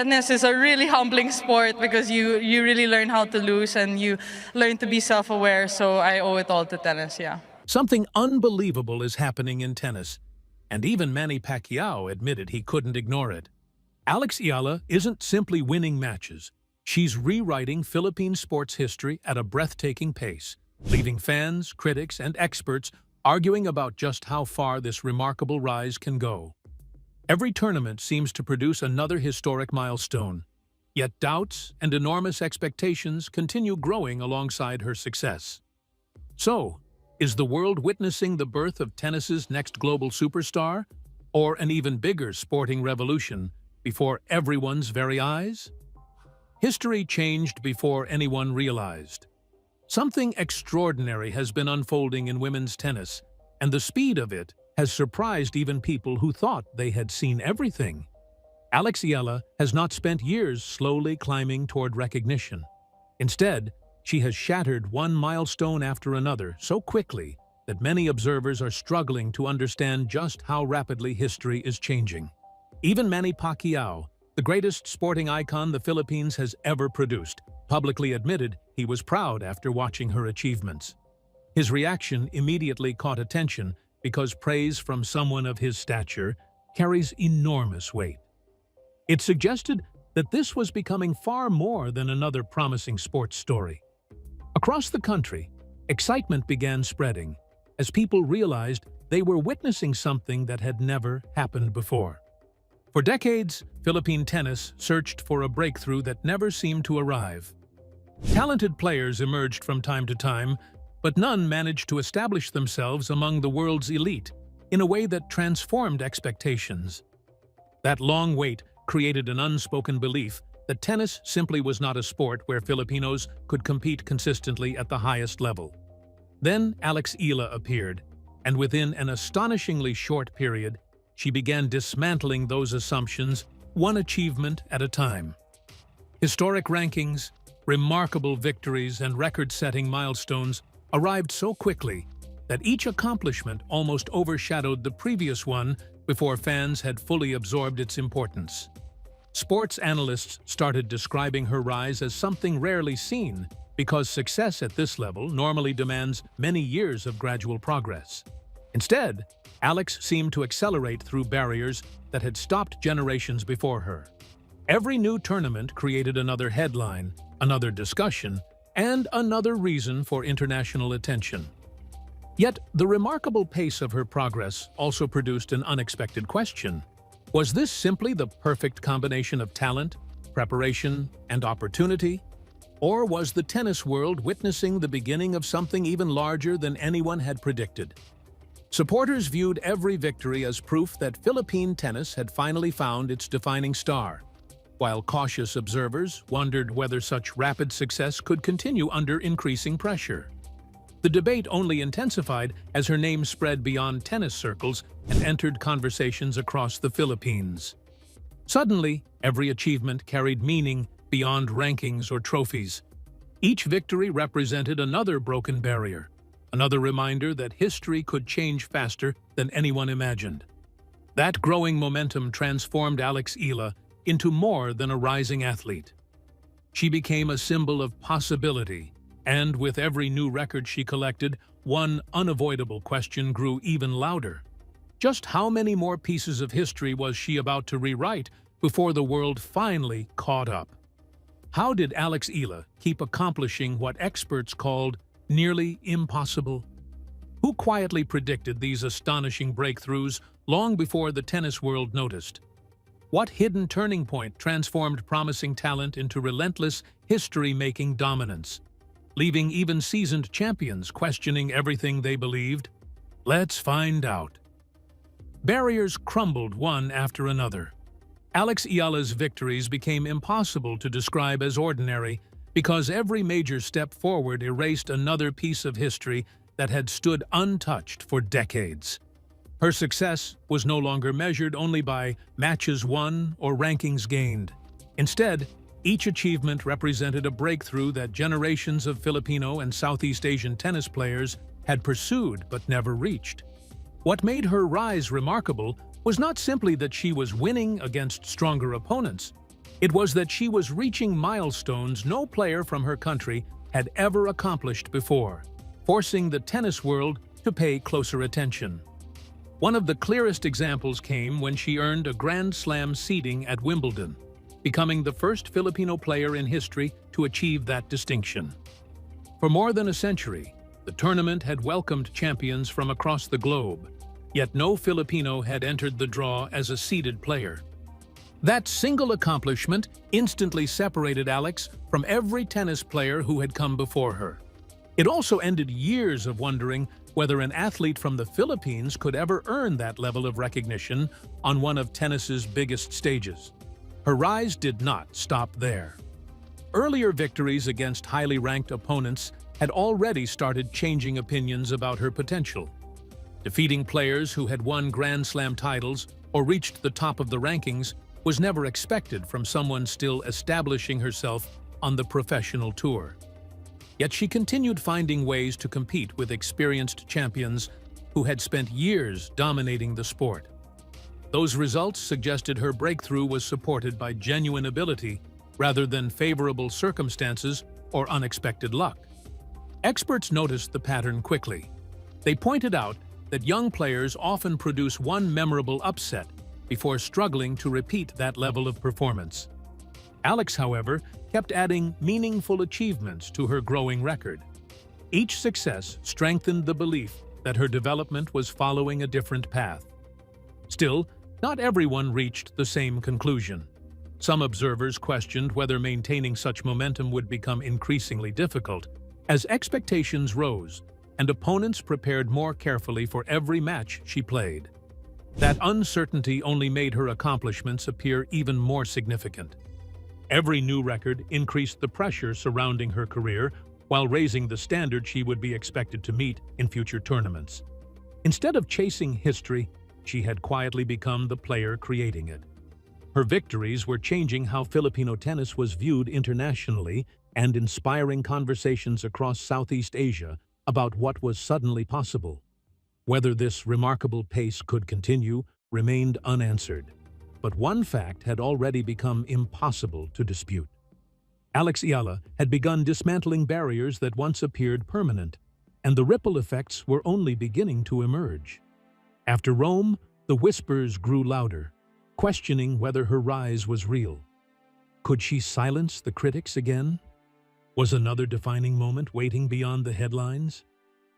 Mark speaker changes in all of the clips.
Speaker 1: tennis is a really humbling sport because you really learn how to lose and you learn to be self-aware. So I owe it all to tennis, yeah.
Speaker 2: Something unbelievable is happening in tennis, and even Manny Pacquiao admitted he couldn't ignore it. Eala isn't simply winning matches. She's rewriting Philippine sports history at a breathtaking pace, leaving fans, critics, and experts arguing about just how far this remarkable rise can go. Every tournament seems to produce another historic milestone, yet doubts and enormous expectations continue growing alongside her success. So, is the world witnessing the birth of tennis's next global superstar, or an even bigger sporting revolution before everyone's very eyes? History changed before anyone realized. Something extraordinary has been unfolding in women's tennis, and the speed of it has surprised even people who thought they had seen everything. Eala has not spent years slowly climbing toward recognition. Instead, she has shattered one milestone after another so quickly that many observers are struggling to understand just how rapidly history is changing. Even Manny Pacquiao, the greatest sporting icon the Philippines has ever produced, publicly admitted he was proud after watching her achievements. His reaction immediately caught attention because praise from someone of his stature carries enormous weight. It suggested that this was becoming far more than another promising sports story. Across the country, excitement began spreading as people realized they were witnessing something that had never happened before. For decades, Philippine tennis searched for a breakthrough that never seemed to arrive. Talented players emerged from time to time, but none managed to establish themselves among the world's elite in a way that transformed expectations. That long wait created an unspoken belief that tennis simply was not a sport where Filipinos could compete consistently at the highest level. Then Eala appeared, and within an astonishingly short period, she began dismantling those assumptions, one achievement at a time. Historic rankings, remarkable victories, and record-setting milestones arrived so quickly that each accomplishment almost overshadowed the previous one before fans had fully absorbed its importance. Sports analysts started describing her rise as something rarely seen because success at this level normally demands many years of gradual progress. Instead, Alex seemed to accelerate through barriers that had stopped generations before her. Every new tournament created another headline, another discussion, and another reason for international attention. Yet, the remarkable pace of her progress also produced an unexpected question. Was this simply the perfect combination of talent, preparation, and opportunity? Or was the tennis world witnessing the beginning of something even larger than anyone had predicted? Supporters viewed every victory as proof that Philippine tennis had finally found its defining star, while cautious observers wondered whether such rapid success could continue under increasing pressure. The debate only intensified as her name spread beyond tennis circles and entered conversations across the Philippines. Suddenly, every achievement carried meaning beyond rankings or trophies. Each victory represented another broken barrier, another reminder that history could change faster than anyone imagined. That growing momentum transformed Eala into more than a rising athlete. She became a symbol of possibility, and with every new record she collected, one unavoidable question grew even louder. Just how many more pieces of history was she about to rewrite before the world finally caught up? How did Eala keep accomplishing what experts called nearly impossible? Who quietly predicted these astonishing breakthroughs long before the tennis world noticed? What hidden turning point transformed promising talent into relentless, history-making dominance, leaving even seasoned champions questioning everything they believed? Let's find out. Barriers crumbled one after another. Eala's victories became impossible to describe as ordinary because every major step forward erased another piece of history that had stood untouched for decades. Her success was no longer measured only by matches won or rankings gained. Instead, each achievement represented a breakthrough that generations of Filipino and Southeast Asian tennis players had pursued but never reached. What made her rise remarkable was not simply that she was winning against stronger opponents, It was that she was reaching milestones no player from her country had ever accomplished before, forcing the tennis world to pay closer attention. One of the clearest examples came when she earned a Grand Slam seeding at Wimbledon, becoming the first Filipino player in history to achieve that distinction. For more than a century, the tournament had welcomed champions from across the globe, yet no Filipino had entered the draw as a seeded player. That single accomplishment instantly separated Alex from every tennis player who had come before her. It also ended years of wondering whether an athlete from the Philippines could ever earn that level of recognition on one of tennis's biggest stages. Her rise did not stop there. Earlier victories against highly ranked opponents had already started changing opinions about her potential. Defeating players who had won Grand Slam titles or reached the top of the rankings was never expected from someone still establishing herself on the professional tour. Yet she continued finding ways to compete with experienced champions who had spent years dominating the sport. Those results suggested her breakthrough was supported by genuine ability rather than favorable circumstances or unexpected luck. Experts noticed the pattern quickly. They pointed out that young players often produce one memorable upset before struggling to repeat that level of performance. Alex, however, kept adding meaningful achievements to her growing record. Each success strengthened the belief that her development was following a different path. Still, not everyone reached the same conclusion. Some observers questioned whether maintaining such momentum would become increasingly difficult as expectations rose and opponents prepared more carefully for every match she played. That uncertainty only made her accomplishments appear even more significant. Every new record increased the pressure surrounding her career while raising the standard she would be expected to meet in future tournaments. Instead of chasing history, she had quietly become the player creating it. Her victories were changing how Filipino tennis was viewed internationally and inspiring conversations across Southeast Asia about what was suddenly possible. Whether this remarkable pace could continue remained unanswered. But one fact had already become impossible to dispute. Alex Eala had begun dismantling barriers that once appeared permanent, and the ripple effects were only beginning to emerge. After Rome, the whispers grew louder, questioning whether her rise was real. Could she silence the critics again? Was another defining moment waiting beyond the headlines?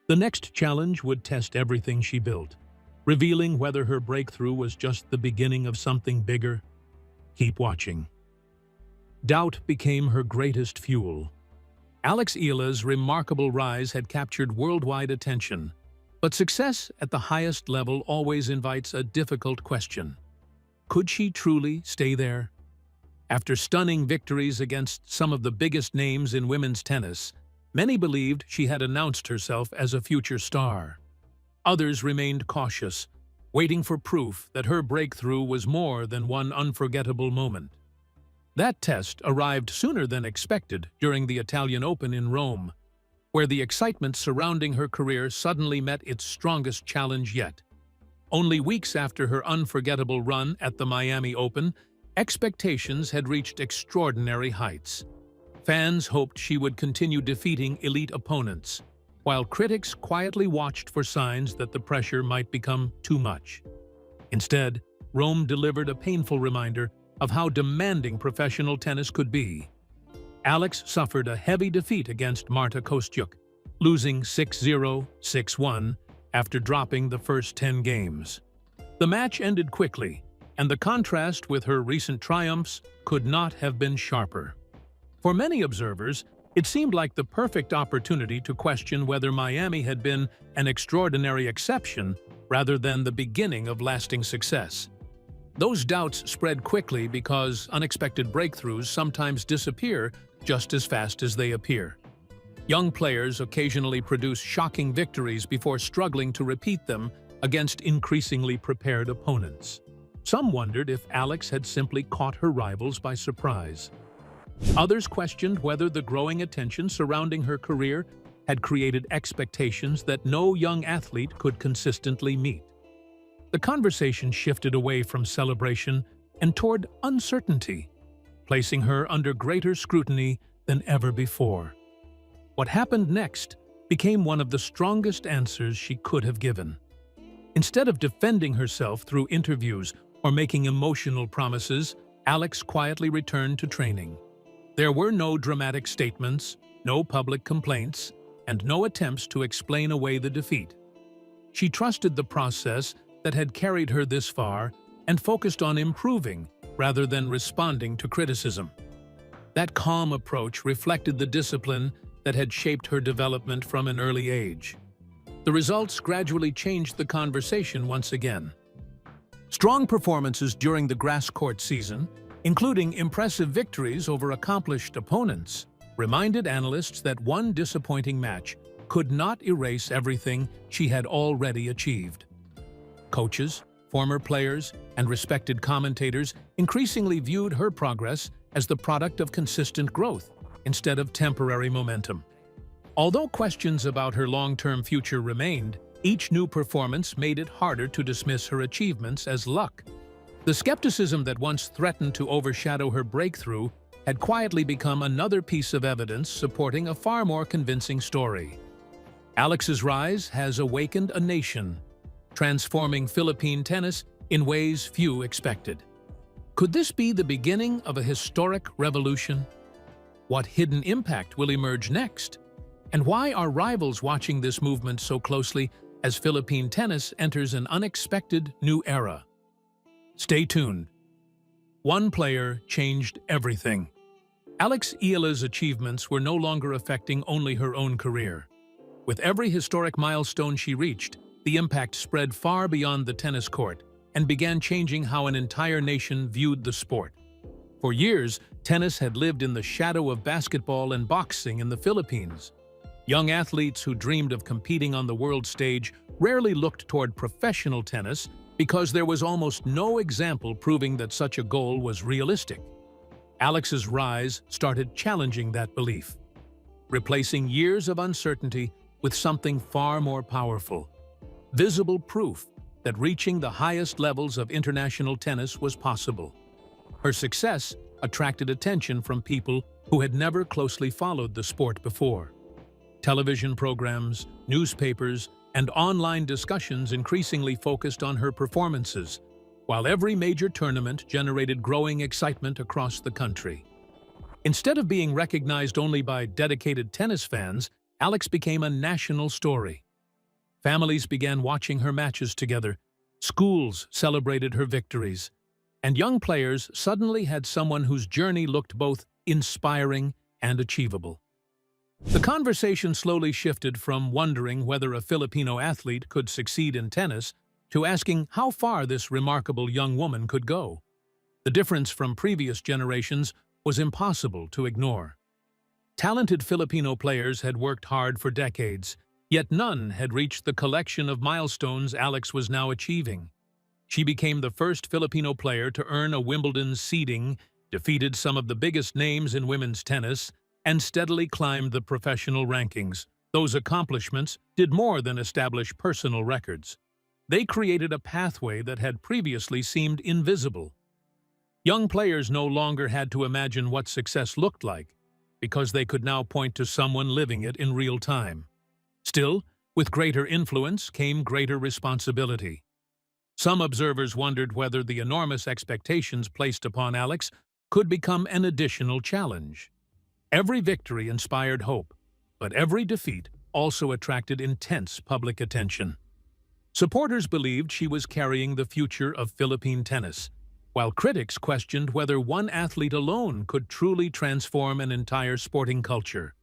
Speaker 2: The next challenge would test everything she built, revealing whether her breakthrough was just the beginning of something bigger. Keep watching. Doubt became her greatest fuel. Alex Eala's remarkable rise had captured worldwide attention, but success at the highest level always invites a difficult question. Could she truly stay there? After stunning victories against some of the biggest names in women's tennis, many believed she had announced herself as a future star. Others remained cautious, waiting for proof that her breakthrough was more than one unforgettable moment. That test arrived sooner than expected during the Italian Open in Rome, where the excitement surrounding her career suddenly met its strongest challenge yet. Only weeks after her unforgettable run at the Miami Open, expectations had reached extraordinary heights. Fans hoped she would continue defeating elite opponents, while critics quietly watched for signs that the pressure might become too much. Instead, Rome delivered a painful reminder of how demanding professional tennis could be. Alex suffered a heavy defeat against Marta Kostyuk, losing 6-0, 6-1 after dropping the first 10 games. The match ended quickly, and the contrast with her recent triumphs could not have been sharper. For many observers, it seemed like the perfect opportunity to question whether Miami had been an extraordinary exception rather than the beginning of lasting success. Those doubts spread quickly because unexpected breakthroughs sometimes disappear just as fast as they appear. Young players occasionally produce shocking victories before struggling to repeat them against increasingly prepared opponents. Some wondered if Alex had simply caught her rivals by surprise. Others questioned whether the growing attention surrounding her career had created expectations that no young athlete could consistently meet. The conversation shifted away from celebration and toward uncertainty. placing her under greater scrutiny than ever before. What happened next became one of the strongest answers she could have given. Instead of defending herself through interviews or making emotional promises, Alex quietly returned to training. There were no dramatic statements, no public complaints, and no attempts to explain away the defeat. She trusted the process that had carried her this far and focused on improving rather than responding to criticism. That calm approach reflected the discipline that had shaped her development from an early age. The results gradually changed the conversation once again. Strong performances during the grass court season, including impressive victories over accomplished opponents, reminded analysts that one disappointing match could not erase everything she had already achieved. Coaches, former players, and respected commentators increasingly viewed her progress as the product of consistent growth instead of temporary momentum. Although questions about her long-term future remained, each new performance made it harder to dismiss her achievements as luck. The skepticism that once threatened to overshadow her breakthrough had quietly become another piece of evidence supporting a far more convincing story. Alex's rise has awakened a nation, transforming Philippine tennis in ways few expected. Could this be the beginning of a historic revolution? What hidden impact will emerge next? And why are rivals watching this movement so closely as Philippine tennis enters an unexpected new era? Stay tuned. One player changed everything. Eala's achievements were no longer affecting only her own career. With every historic milestone she reached, the impact spread far beyond the tennis court and began changing how an entire nation viewed the sport. For years, tennis had lived in the shadow of basketball and boxing in the Philippines. Young athletes who dreamed of competing on the world stage rarely looked toward professional tennis because there was almost no example proving that such a goal was realistic. Alex's rise started challenging that belief, replacing years of uncertainty with something far more powerful: visible proof that reaching the highest levels of international tennis was possible. Her success attracted attention from people who had never closely followed the sport before. Television programs, newspapers, and online discussions increasingly focused on her performances, while every major tournament generated growing excitement across the country. Instead of being recognized only by dedicated tennis fans, Alex became a national story. Families began watching her matches together, schools celebrated her victories, and young players suddenly had someone whose journey looked both inspiring and achievable. The conversation slowly shifted from wondering whether a Filipino athlete could succeed in tennis to asking how far this remarkable young woman could go. The difference from previous generations was impossible to ignore. Talented Filipino players had worked hard for decades, yet none had reached the collection of milestones Alex was now achieving. She became the first Filipino player to earn a Wimbledon seeding, defeated some of the biggest names in women's tennis, and steadily climbed the professional rankings. Those accomplishments did more than establish personal records. They created a pathway that had previously seemed invisible. Young players no longer had to imagine what success looked like, because they could now point to someone living it in real time. Still, with greater influence came greater responsibility. Some observers wondered whether the enormous expectations placed upon Alex could become an additional challenge. Every victory inspired hope, but every defeat also attracted intense public attention. Supporters believed she was carrying the future of Philippine tennis, while critics questioned whether one athlete alone could truly transform an entire sporting culture.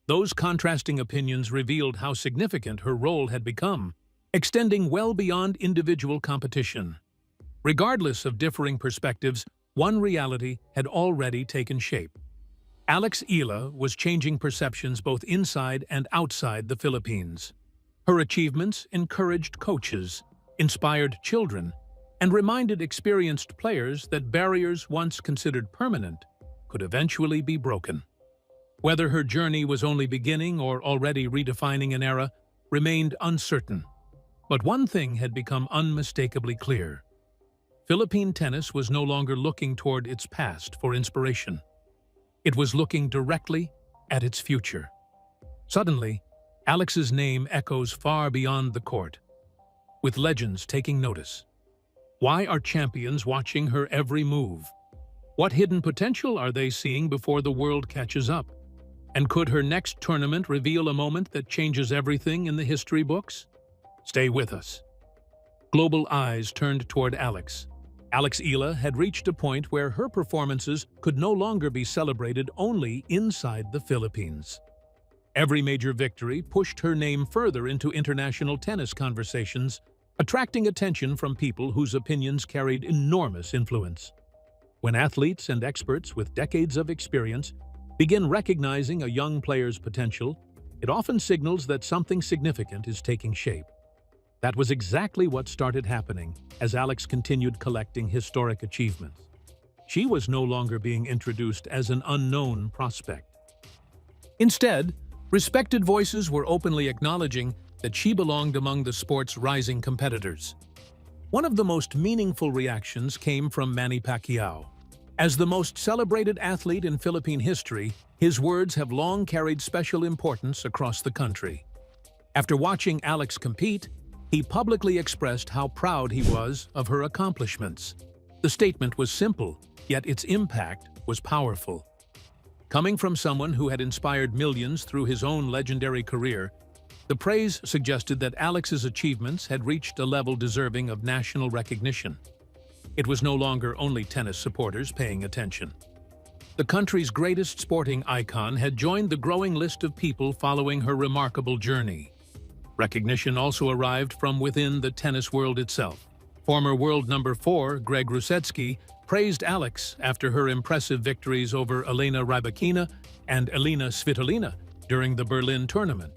Speaker 2: Those contrasting opinions revealed how significant her role had become, extending well beyond individual competition. Regardless of differing perspectives, one reality had already taken shape. Eala was changing perceptions both inside and outside the Philippines. Her achievements encouraged coaches, inspired children, and reminded experienced players that barriers once considered permanent could eventually be broken. Whether her journey was only beginning or already redefining an era remained uncertain. But one thing had become unmistakably clear. Philippine tennis was no longer looking toward its past for inspiration. It was looking directly at its future. Suddenly, Alex's name echoes far beyond the court, with legends taking notice. Why are champions watching her every move? What hidden potential are they seeing before the world catches up? And could her next tournament reveal a moment that changes everything in the history books? Stay with us. Global eyes turned toward Alex. Eala had reached a point where her performances could no longer be celebrated only inside the Philippines. Every major victory pushed her name further into international tennis conversations, attracting attention from people whose opinions carried enormous influence. When athletes and experts with decades of experience begin recognizing a young player's potential, it often signals that something significant is taking shape. That was exactly what started happening as Alex continued collecting historic achievements. She was no longer being introduced as an unknown prospect. Instead, respected voices were openly acknowledging that she belonged among the sport's rising competitors. One of the most meaningful reactions came from Manny Pacquiao. As the most celebrated athlete in Philippine history, his words have long carried special importance across the country. After watching Alex compete, he publicly expressed how proud he was of her accomplishments. The statement was simple, yet its impact was powerful. Coming from someone who had inspired millions through his own legendary career, the praise suggested that Alex's achievements had reached a level deserving of national recognition. It was no longer only tennis supporters paying attention. The country's greatest sporting icon had joined the growing list of people following her remarkable journey. Recognition also arrived from within the tennis world itself. Former world number 4, Greg Rusetsky, praised Alex after her impressive victories over Elena Rybakina and Elina Svitolina during the Berlin tournament.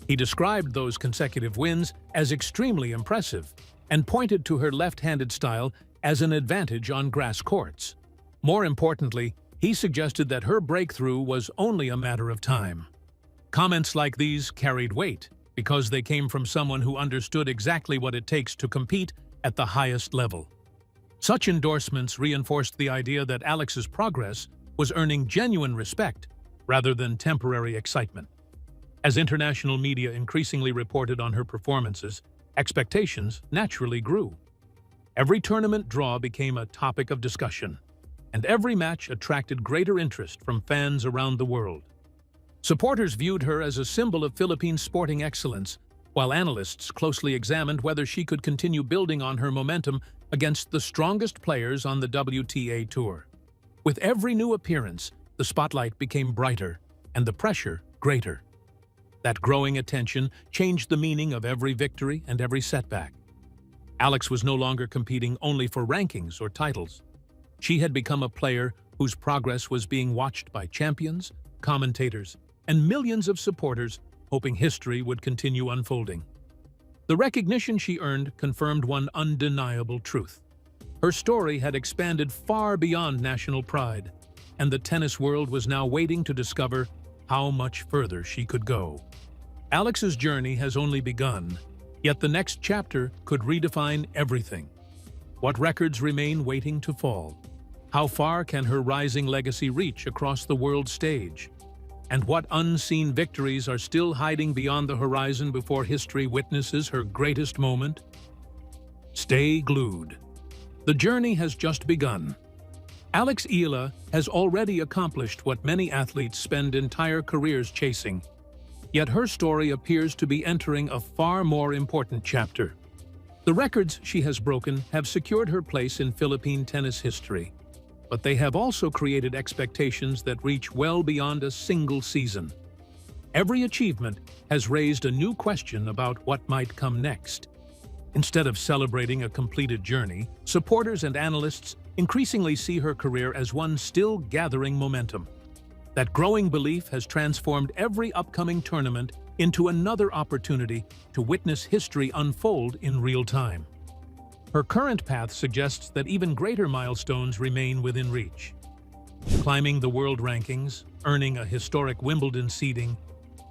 Speaker 2: He described those consecutive wins as extremely impressive and pointed to her left-handed style as an advantage on grass courts. More importantly, he suggested that her breakthrough was only a matter of time. Comments like these carried weight because they came from someone who understood exactly what it takes to compete at the highest level. Such endorsements reinforced the idea that Alex's progress was earning genuine respect rather than temporary excitement. As international media increasingly reported on her performances, expectations naturally grew. Every tournament draw became a topic of discussion, and every match attracted greater interest from fans around the world. Supporters viewed her as a symbol of Philippine sporting excellence, while analysts closely examined whether she could continue building on her momentum against the strongest players on the WTA Tour. With every new appearance, the spotlight became brighter and the pressure greater. That growing attention changed the meaning of every victory and every setback. Alex was no longer competing only for rankings or titles. She had become a player whose progress was being watched by champions, commentators, and millions of supporters hoping history would continue unfolding. The recognition she earned confirmed one undeniable truth. Her story had expanded far beyond national pride, and the tennis world was now waiting to discover how much further she could go. Alex's journey has only begun, yet the next chapter could redefine everything. What records remain waiting to fall? How far can her rising legacy reach across the world stage? And what unseen victories are still hiding beyond the horizon before history witnesses her greatest moment? Stay glued. The journey has just begun. Eala has already accomplished what many athletes spend entire careers chasing. Yet her story appears to be entering a far more important chapter. The records she has broken have secured her place in Philippine tennis history, but they have also created expectations that reach well beyond a single season. Every achievement has raised a new question about what might come next. Instead of celebrating a completed journey, supporters and analysts increasingly see her career as one still gathering momentum. That growing belief has transformed every upcoming tournament into another opportunity to witness history unfold in real time. Her current path suggests that even greater milestones remain within reach. Climbing the world rankings, earning a historic Wimbledon seeding,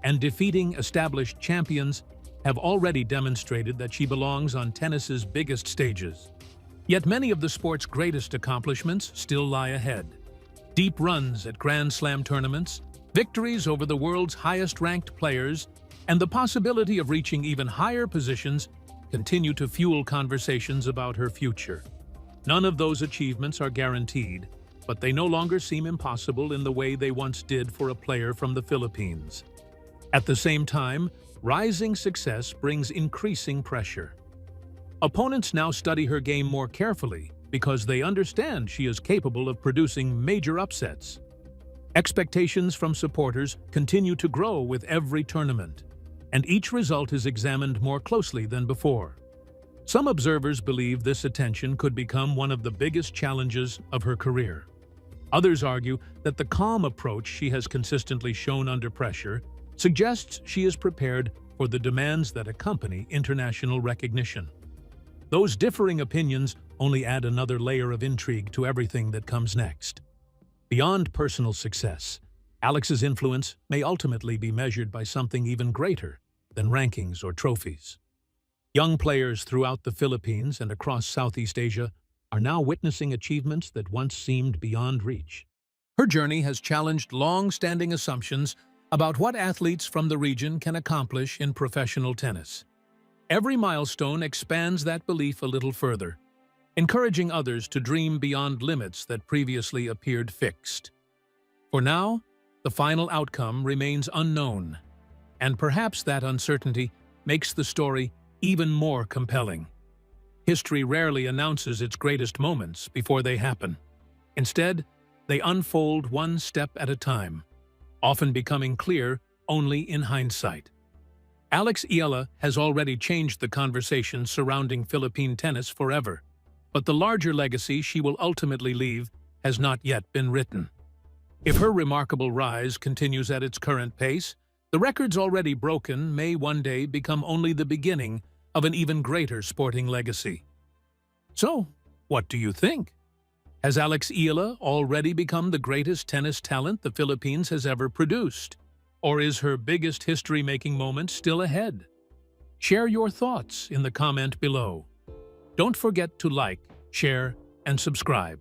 Speaker 2: and defeating established champions have already demonstrated that she belongs on tennis's biggest stages. Yet many of the sport's greatest accomplishments still lie ahead. Deep runs at Grand Slam tournaments, victories over the world's highest-ranked players, and the possibility of reaching even higher positions continue to fuel conversations about her future. None of those achievements are guaranteed, but they no longer seem impossible in the way they once did for a player from the Philippines. At the same time, rising success brings increasing pressure. Opponents now study her game more carefully because they understand she is capable of producing major upsets. Expectations from supporters continue to grow with every tournament, and each result is examined more closely than before. Some observers believe this attention could become one of the biggest challenges of her career. Others argue that the calm approach she has consistently shown under pressure suggests she is prepared for the demands that accompany international recognition. Those differing opinions only add another layer of intrigue to everything that comes next. Beyond personal success, Alex's influence may ultimately be measured by something even greater than rankings or trophies. Young players throughout the Philippines and across Southeast Asia are now witnessing achievements that once seemed beyond reach. Her journey has challenged long-standing assumptions about what athletes from the region can accomplish in professional tennis. Every milestone expands that belief a little further, encouraging others to dream beyond limits that previously appeared fixed. For now, the final outcome remains unknown, and perhaps that uncertainty makes the story even more compelling. History rarely announces its greatest moments before they happen. Instead, they unfold one step at a time, often becoming clear only in hindsight. Eala has already changed the conversation surrounding Philippine tennis forever, but the larger legacy she will ultimately leave has not yet been written. If her remarkable rise continues at its current pace, the records already broken may one day become only the beginning of an even greater sporting legacy. So, what do you think? Has Eala already become the greatest tennis talent the Philippines has ever produced? Or is her biggest history-making moment still ahead? Share your thoughts in the comment below. Don't forget to like, share, and subscribe.